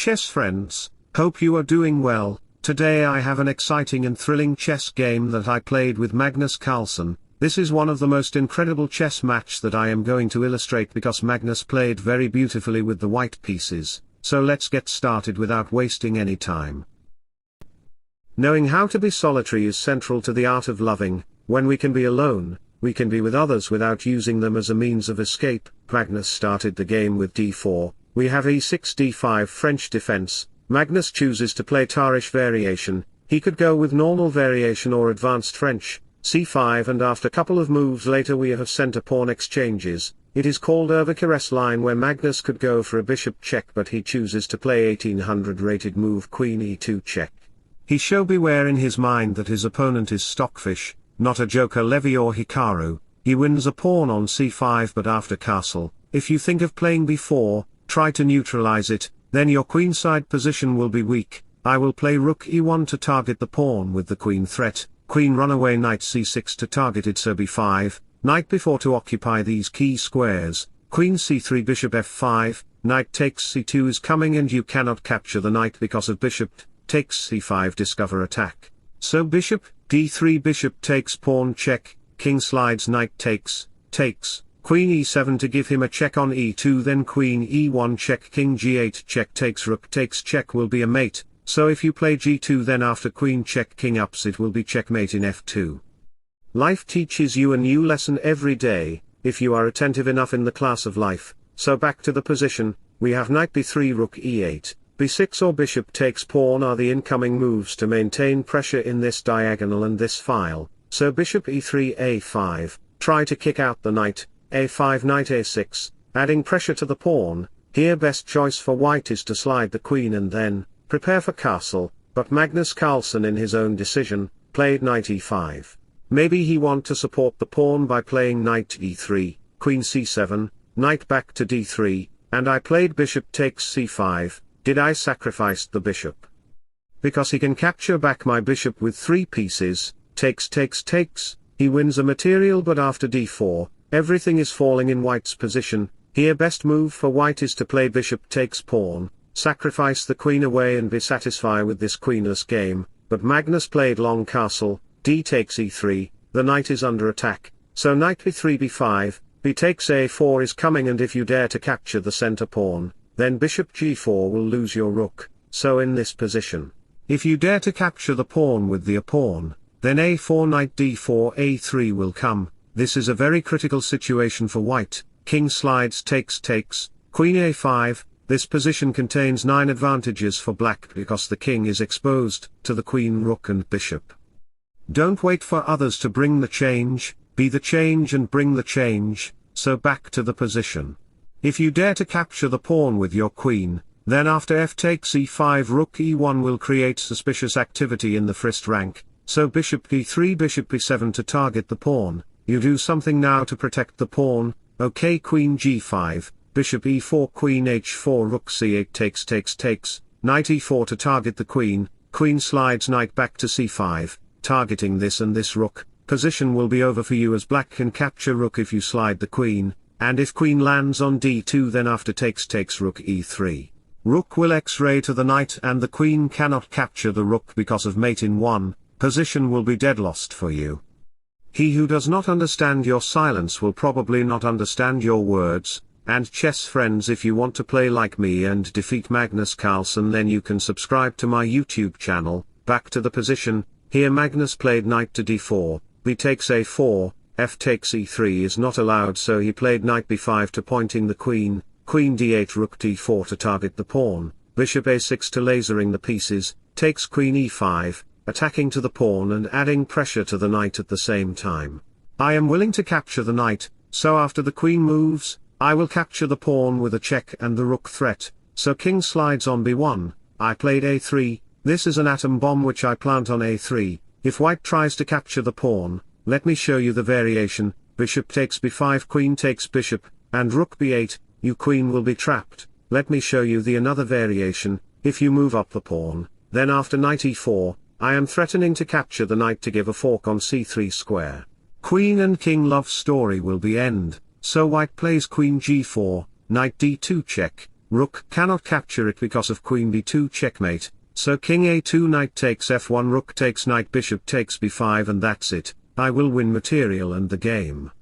chess friends, hope you are doing well. Today I have an exciting and thrilling chess game that I played with Magnus Carlsen. This is one of the most incredible chess match that I am going to illustrate because Magnus played very beautifully with the white pieces, so let's get started without wasting any time. Knowing how to be solitary is central to the art of loving. When we can be alone, we can be with others without using them as a means of escape. Magnus started the game with d4, we have e6 d5 French defense. Magnus chooses to play Tarish variation. He could go with normal variation or advanced French, c5, and after couple of moves later we have center pawn exchanges. It is called Overcaress line where Magnus could go for a bishop check, but he chooses to play 1800 rated move queen e2 check. He show beware in his mind that his opponent is Stockfish, not a Joker Levy or Hikaru. He wins a pawn on c5, but after castle. If you think of playing b4, try to neutralize it, then your queenside position will be weak. I will play rook e1 to target the pawn with the queen threat, queen runaway knight c6 to target it, so b5, knight b4 to occupy these key squares, queen c3 bishop f5, knight takes c2 is coming and you cannot capture the knight because of bishop takes c5 discover attack. So bishop d3 bishop takes pawn check, king slides knight takes, queen e7 to give him a check on e2, then queen e1 check, king g8 check takes, rook takes check will be a mate, so if you play g2 then after queen check king ups it will be checkmate in f2. Life teaches you a new lesson every day, if you are attentive enough in the class of life. So back to the position, we have knight b3 rook e8, b6 or bishop takes pawn are the incoming moves to maintain pressure in this diagonal and this file, so bishop e3 a5, try to kick out the knight, a5 knight a6, adding pressure to the pawn. Here best choice for white is to slide the queen and then prepare for castle, but Magnus Carlsen in his own decision, played knight e5. Maybe he want to support the pawn by playing knight e3, queen c7, knight back to d3, and I played bishop takes c5, did I sacrifice the bishop? Because he can capture back my bishop with 3 pieces, takes, he wins a material, but after d4, everything is falling in white's position. Here best move for white is to play bishop takes pawn, sacrifice the queen away and be satisfied with this queenless game, but Magnus played long castle, d takes e3, the knight is under attack, so knight b3 b5, b takes a4 is coming, and if you dare to capture the center pawn, then bishop g4 will lose your rook, so in this position, if you dare to capture the pawn with the pawn, then a4 knight d4 a3 will come. This is a very critical situation for white. King slides takes, queen a5, this position contains 9 advantages for black because the king is exposed to the queen, rook and bishop. Don't wait for others to bring the change, be the change and bring the change, so back to the position. If you dare to capture the pawn with your queen, then after f takes e5 rook e1 will create suspicious activity in the first rank, so bishop d3 bishop b7 to target the pawn. You do something now to protect the pawn, okay, queen g5, bishop e4 queen h4 rook c8 takes, knight e4 to target the queen, queen slides knight back to c5, targeting this and this rook, position will be over for you as black can capture rook if you slide the queen, and if queen lands on d2 then after takes rook e3. Rook will x-ray to the knight and the queen cannot capture the rook because of mate in 1, position will be dead lost for you. He who does not understand your silence will probably not understand your words, and chess friends, if you want to play like me and defeat Magnus Carlsen then you can subscribe to my YouTube channel. Back to the position, here Magnus played knight to d4, b takes a4, f takes e3 is not allowed, so he played knight b5 to pointing the queen, queen d8 rook d4 to target the pawn, bishop a6 to lasering the pieces, takes queen e5, attacking to the pawn and adding pressure to the knight at the same time. I am willing to capture the knight, so after the queen moves, I will capture the pawn with a check and the rook threat, so king slides on b1, I played a3, this is an atom bomb which I plant on a3, if white tries to capture the pawn, let me show you the variation, bishop takes b5 queen takes bishop, and rook b8, you queen will be trapped. Let me show you the another variation, if you move up the pawn, then after knight e4, I am threatening to capture the knight to give a fork on c3 square. Queen and king love story will be end, so white plays queen g4, knight d2 check, Rook cannot capture it because of queen b2 checkmate, so king a2 knight takes f1 rook takes knight bishop takes b5 and that's it, I will win material and the game.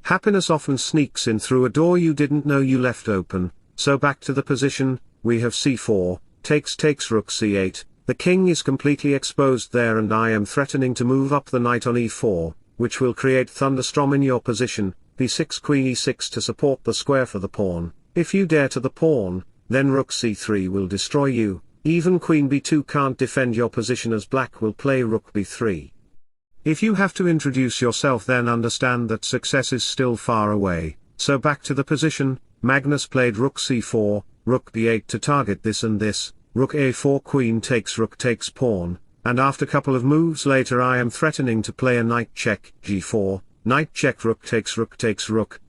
Happiness often sneaks in through a door you didn't know you left open, so back to the position, we have c4, takes rook c8, the king is completely exposed there and I am threatening to move up the knight on e4, which will create thunderstorm in your position, b6 queen e6 to support the square for the pawn, if you dare to the pawn, then rook c3 will destroy you, even queen b2 can't defend your position as black will play rook b3. If you have to introduce yourself then understand that success is still far away, so back to the position, Magnus played rook c4, rook b8 to target this and this, rook a4 queen takes rook takes pawn, and after couple of moves later I am threatening to play a knight check, g4, knight check rook takes rook.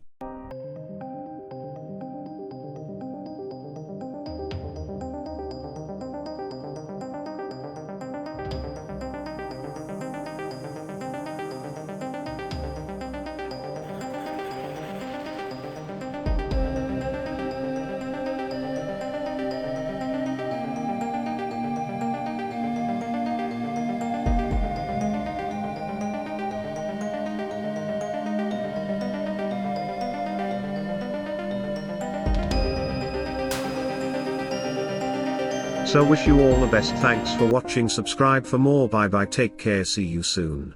So wish you all the best, thanks for watching, subscribe for more, bye bye, take care, see you soon.